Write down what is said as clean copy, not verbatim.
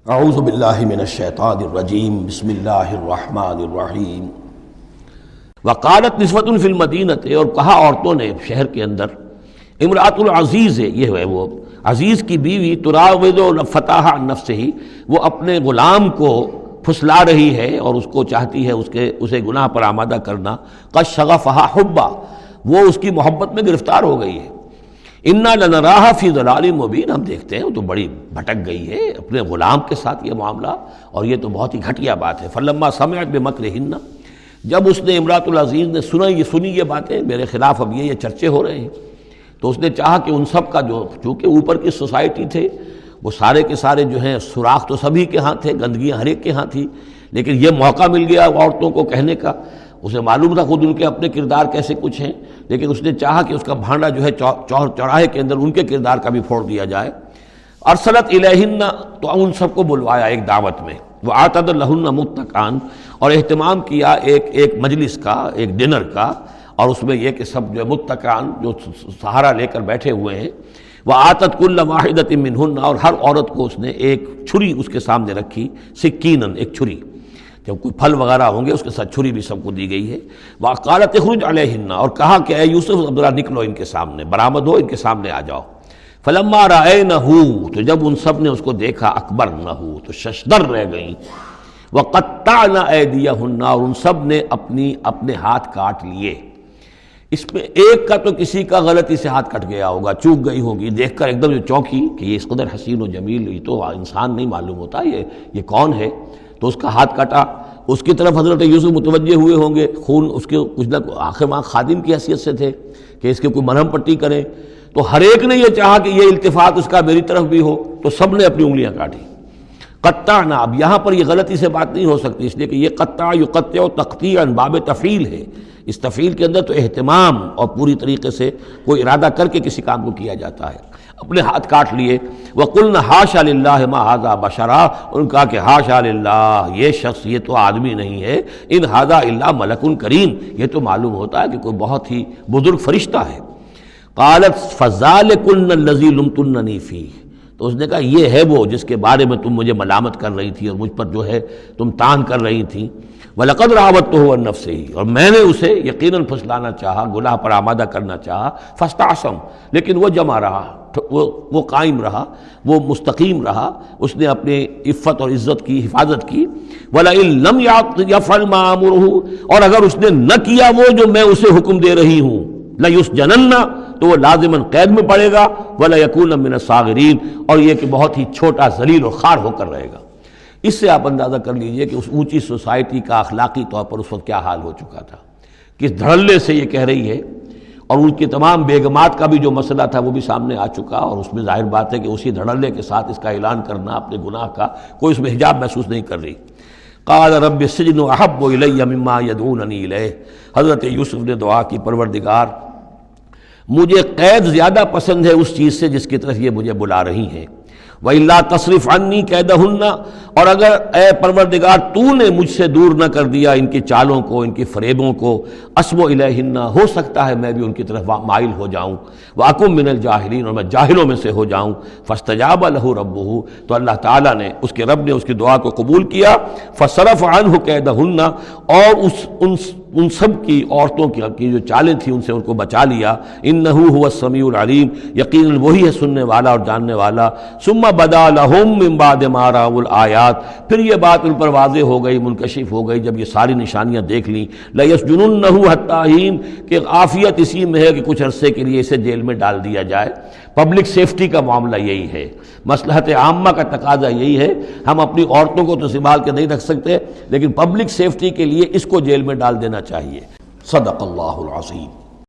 اعوذ باللہ من الشیطان الرجیم بسم اللہ الرحمن الرحیم وقالت نسوۃ فی المدینہ، اور کہا عورتوں نے شہر کے اندر، امرأۃ العزیز ہے، یہ ہے وہ عزیز کی بیوی، تراود فتاح عن نفسہ، وہ اپنے غلام کو پھسلا رہی ہے اور اس کو چاہتی ہے اسے گناہ پر آمادہ کرنا، قد شغفہا حبا، وہ اس کی محبت میں گرفتار ہو گئی ہے، انا لنراہا فی ضلال مبین، ہم دیکھتے ہیں وہ تو بڑی بھٹک گئی ہے اپنے غلام کے ساتھ یہ معاملہ، اور یہ تو بہت ہی گھٹیا بات ہے۔ فلما سمعت بمکرہن، جب اس نے امرأۃ العزیز نے سنی یہ باتیں، میرے خلاف اب یہ چرچے ہو رہے ہیں، تو اس نے چاہا کہ ان سب کا جو چونکہ اوپر کی سوسائٹی تھے وہ سارے کے سارے جو ہیں سوراخ تو سبھی کے ہاں تھے، گندگیاں ہر ایک کے ہاں تھی، لیکن یہ موقع مل گیا عورتوں کو کہنے کا، اسے معلوم تھا خود ان کے اپنے کردار کیسے کچھ ہیں، لیکن اس نے چاہا کہ اس کا بھانڈا جو ہے چوراہے کے اندر ان کے کردار کا بھی پھوڑ دیا جائے۔ ارسلت الیہن، تو ان سب کو بلوایا ایک دعوت میں، وآتت لہن متکئا، اور اہتمام کیا ایک مجلس کا، ایک ڈنر کا، اور اس میں یہ کہ سب جو متکئا جو سہارا لے کر بیٹھے ہوئے ہیں، وآتت کل واحدۃ منہن، اور ہر عورت کو اس نے ایک چھری اس کے سامنے رکھی، سکینن، ایک چھری، جب کوئی پھل وغیرہ ہوں گے اس کے ساتھ چھری بھی سب کو دی گئی ہے۔ وقالت اخرج علیہن، اور کہا کہ اے یوسف ذرا نکلو ان کے سامنے، برآمد ہو، ان کے سامنے آ جاؤ۔ فلما رأینہ، تو جب ان سب نے اس کو دیکھا، اکبرنہ، تو ششدر رہ گئیں، وقطعن ایدیہن، اور ان سب نے اپنے ہاتھ کاٹ لیے۔ اس میں ایک کا تو کسی کا غلطی سے ہاتھ کٹ گیا ہوگا، چوک گئی ہوگی، دیکھ کر ایک دم جو چونکی کہ یہ اس قدر حسین و جمیل، یہ تو انسان نہیں معلوم ہوتا یہ کون ہے، تو اس کا ہاتھ کٹا۔ اس کی طرف حضرت یوسف متوجہ ہوئے ہوں گے، خون اس کے کچھ نہ آخر وہاں خادم کی حیثیت سے تھے کہ اس کے کوئی مرہم پٹی کریں، تو ہر ایک نے یہ چاہا کہ یہ التفات اس کا میری طرف بھی ہو، تو سب نے اپنی انگلیاں کاٹی۔ قطعنا، اب یہاں پر یہ غلطی سے بات نہیں ہو سکتی، اس لیے کہ یہ قطع یقطع تقطیعا باب تفعیل ہے، اس تفعیل کے اندر تو اہتمام اور پوری طریقے سے کوئی ارادہ کر کے کسی کام کو کیا جاتا ہے۔ اپنے ہاتھ کاٹ لیے۔ وقلنا حاشا للہ ما ھذا بشرا، ان کہا کہ حاشا للہ، یہ شخص یہ تو آدمی نہیں ہے، ان ھذا الا ملک کریم، یہ تو معلوم ہوتا ہے کہ کوئی بہت ہی بزرگ فرشتہ ہے۔ قالت فذلکن الذی لمتننی فیہ، تو اس نے کہا یہ ہے وہ جس کے بارے میں تم مجھے ملامت کر رہی تھی اور مجھ پر جو ہے تم تان کر رہی تھی۔ وَلَقَدْ رَاوَدتُّهُ عَن نَفْسِهِ، اور میں نے اسے یقیناً پھسلانا چاہا، گناہ پر آمادہ کرنا چاہا، فاستعصم، لیکن وہ جمع رہا، وہ قائم رہا، وہ مستقیم رہا، اس نے اپنی عفت اور عزت کی حفاظت کی۔ وَلَئِن لَّمْ يَفْعَلْ مَا آمُرُهُ، اور اگر اس نے نہ کیا وہ جو میں اسے حکم دے رہی ہوں، لَيُسْجَنَنَّ، تو وہ لازماً قید میں پڑے گا، وَلَيَكُونَ مِنَ الصَّاغِرِينَ، اور یہ کہ بہت ہی چھوٹا ذلیل اور خوار ہو کر رہے گا۔ اس سے آپ اندازہ کر لیجئے کہ اس اونچی سوسائٹی کا اخلاقی طور پر اس وقت کیا حال ہو چکا تھا، کس دھڑلے سے یہ کہہ رہی ہے، اور ان کی تمام بیگمات کا بھی جو مسئلہ تھا وہ بھی سامنے آ چکا، اور اس میں ظاہر بات ہے کہ اسی دھڑلے کے ساتھ اس کا اعلان کرنا اپنے گناہ کا، کوئی اس میں حجاب محسوس نہیں کر رہی۔ قال رب السجن احب الی مما یدعوننی الیہ، حضرت یوسف نے دعا کی، پروردگار مجھے قید زیادہ پسند ہے اس چیز سے جس کی طرف یہ مجھے بلا رہی ہیں۔ وَإِلَّا تَصْرِفْ عَنِّي كَيْدَهُنَّ، اور اگر اے پروردگار تو نے مجھ سے دور نہ کر دیا ان کی چالوں کو، ان کی فریبوں کو، أَصْبُ إِلَيْهِنَّ، ہو سکتا ہے میں بھی ان کی طرف مائل ہو جاؤں، وَأَكُن مِّنَ الْجَاهِلِينَ، اور میں جاہلوں میں سے ہو جاؤں۔ فَاسْتَجَابَ لَهُ رَبُّهُ، تو اللہ تعالیٰ نے، اس کے رب نے اس کی دعا کو قبول کیا۔ فَصَرَفَ عَنْهُ كَيْدَهُنَّ، اور ان سب کی عورتوں کی جو چالیں تھیں ان سے ان کو بچا لیا۔ انہ هو السمیع العلیم، یقیناً وہی ہے سننے والا اور جاننے والا۔ ثم بدا لهم من بعد ما رأوا الآیات، پھر یہ بات ان پر واضح ہو گئی، منکشف ہو گئی جب یہ ساری نشانیاں دیکھ لیں۔ لیسجننہ حتی حین، کہ عافیت اسی میں ہے کہ کچھ عرصے کے لیے اسے جیل میں ڈال دیا جائے۔ پبلک سیفٹی کا معاملہ یہی ہے، مصلحت عامہ کا تقاضا یہی ہے، ہم اپنی عورتوں کو تو سنبھال کے نہیں رکھ سکتے، لیکن پبلک سیفٹی کے لیے اس کو جیل میں ڈال دینا چاہیے۔ صدق اللہ العظیم۔